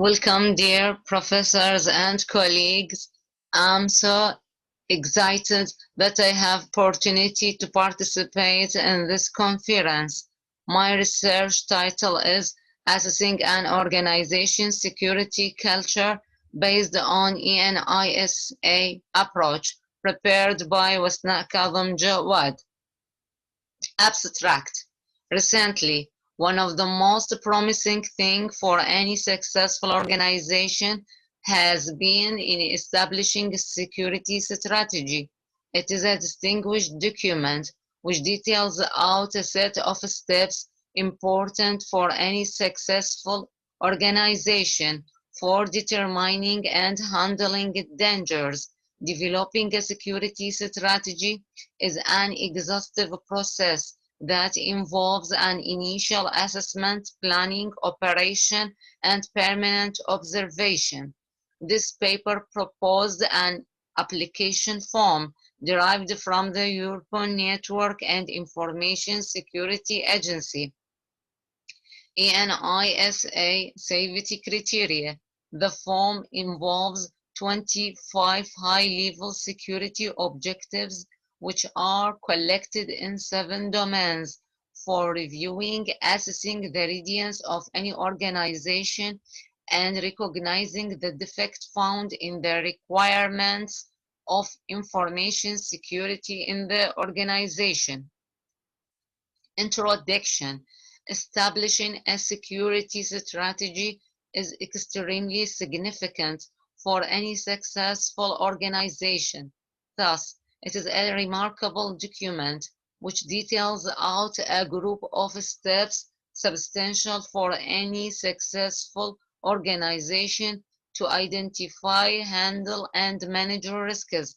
Welcome, dear professors and colleagues. I'm so excited that I have opportunity to participate in this conference. My research title is Assessing an Organization's Security Culture based on ENISA approach, prepared by Wasna Kadham Jawad. Abstract. Recently, one of the most promising things for any successful organization has been in establishing a security strategy. It is a distinguished document which details out a set of steps important for any successful organization for determining and handling dangers. Developing a security strategy is an exhaustive process that involves an initial assessment, planning, operation, and permanent observation. This paper proposed an application form derived from the European Network and Information Security Agency ENISA safety criteria. The form involves 25 high-level security objectives which are collected in 7 domains for reviewing, assessing the readiness of any organization, and recognizing the defect found in the requirements of information security in the organization. Introduction. Establishing a security strategy is extremely significant for any successful organization. Thus, it is a remarkable document which details out a group of steps substantial for any successful organization to identify, handle, and manage risks.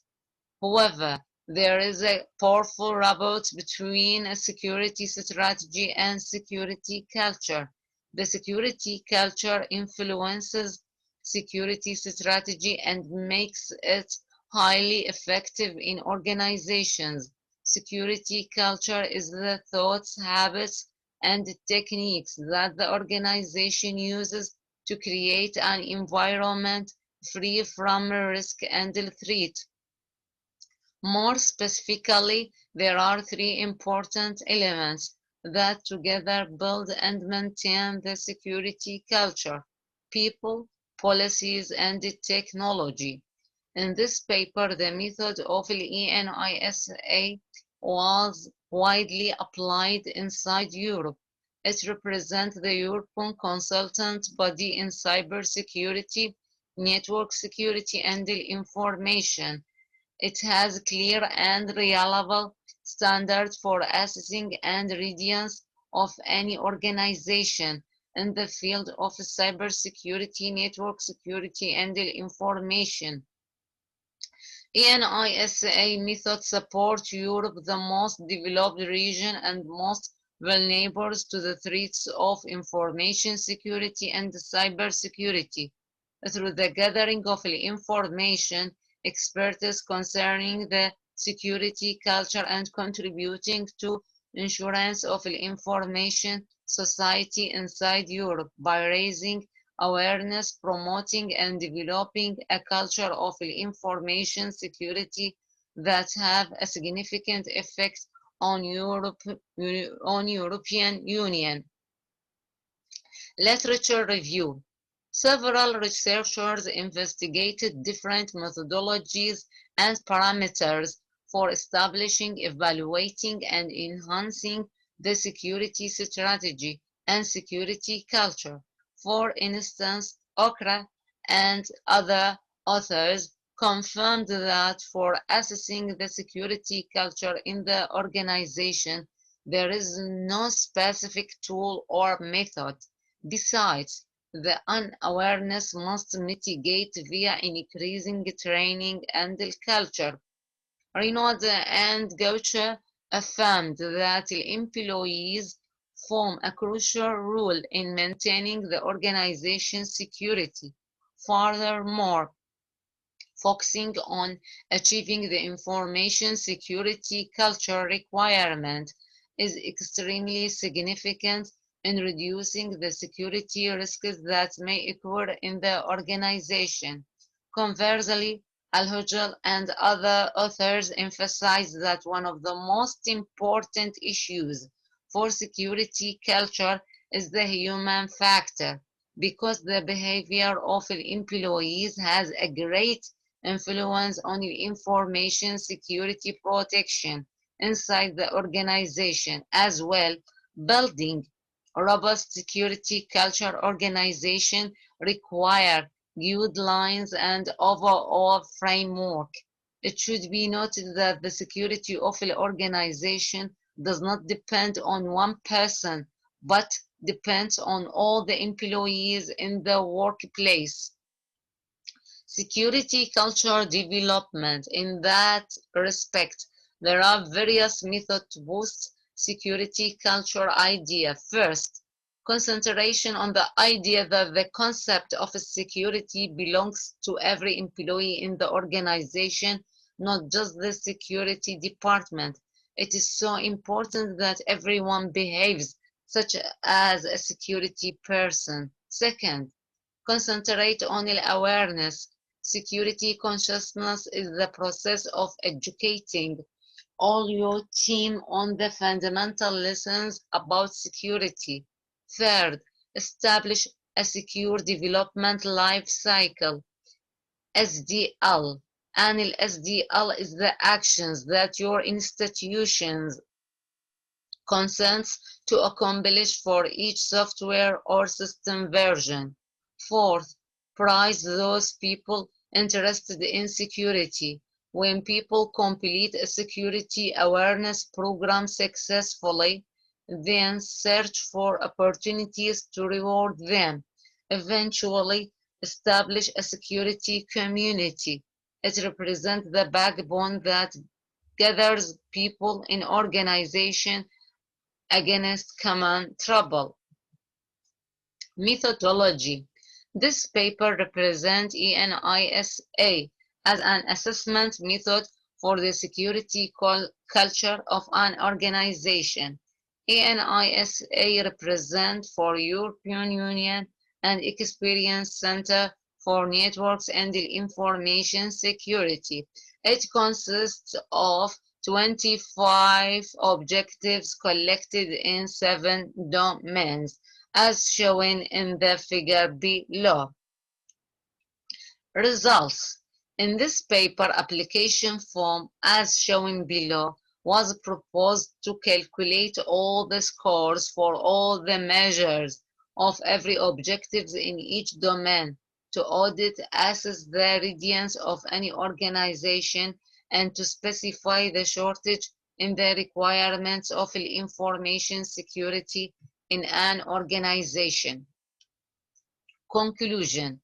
However, there is a powerful rebound between a security strategy and security culture. The security culture influences security strategy and makes it highly effective in organizations. Security culture is the thoughts, habits, and techniques that the organization uses to create an environment free from risk and threat. More specifically, there are three important elements that together build and maintain the security culture: people, policies, and technology. In this paper, the method of ENISA was widely applied inside Europe. It represents the European consultant body in cybersecurity, network security, and information. It has clear and reliable standards for assessing and readiness of any organization in the field of cybersecurity, network security, and information. ENISA methods support Europe, the most developed region and most vulnerable to the threats of information security and cybersecurity, through the gathering of information, expertise concerning the security culture, and contributing to insurance of information society inside Europe by raising awareness, promoting and developing a culture of information security that have a significant effect on European Union. Literature review. Several researchers investigated different methodologies and parameters for establishing, evaluating, and enhancing the security strategy and security culture. For instance, Okra and other authors confirmed that for assessing the security culture in the organization, there is no specific tool or method. Besides, the unawareness must mitigate via increasing training and culture. Renaud and Gaucher affirmed that employees form a crucial role in maintaining the organization's security. Furthermore, focusing on achieving the information security culture requirement is extremely significant in reducing the security risks that may occur in the organization. Conversely, Al-Hujjal and other authors emphasize that one of the most important issues for security culture is the human factor, because the behavior of employees has a great influence on information security protection inside the organization as well. Building a robust security culture organization require guidelines and overall framework. It should be noted that the security of an organization does not depend on one person, but depends on all the employees in the workplace. Security culture development. In that respect, there are various methods to boost security culture idea. First, concentration on the idea that the concept of security belongs to every employee in the organization, not just the security department. It is so important that everyone behaves such as a security person. Second, concentrate on awareness. Security consciousness is the process of educating all your team on the fundamental lessons about security. Third, establish a secure development life cycle, SDL. And SDL is the actions that your institutions consents to accomplish for each software or system version. Fourth, prize those people interested in security. When people complete a security awareness program successfully, then search for opportunities to reward them. Eventually, establish a security community. It represents the backbone that gathers people in organization against common trouble. Methodology. This paper represents ENISA as an assessment method for the security culture of an organization. ENISA represents for European Union and Experience Center for Networks and Information Security. It consists of 25 objectives collected in 7 domains, as shown in the figure below. Results. In this paper, application form, as shown below, was proposed to calculate all the scores for all the measures of every objective in each domain, to audit, assess the readiness of any organization, and to specify the shortage in the requirements of information security in an organization. Conclusion.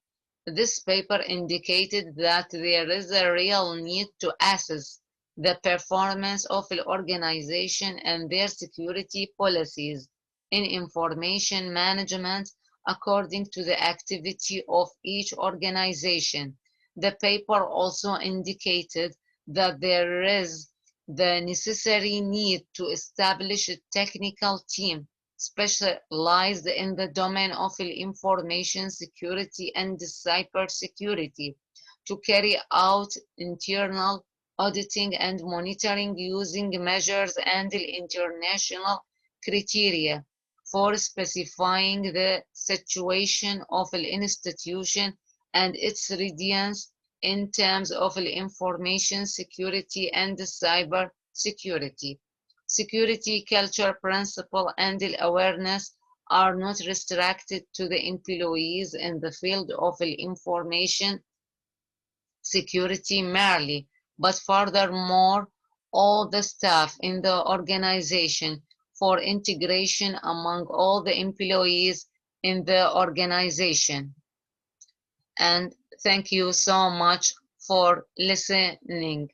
This paper indicated that there is a real need to assess the performance of an organization and their security policies in information management according to the activity of each organization. The paper also indicated that there is the necessary need to establish a technical team specialized in the domain of information security and cybersecurity to carry out internal auditing and monitoring using measures and international criteria for specifying the situation of an institution and its readiness in terms of information security and cyber security. Security culture principle and awareness are not restricted to the employees in the field of information security merely, but furthermore all the staff in the organization for integration among all the employees in the organization. And thank you so much for listening.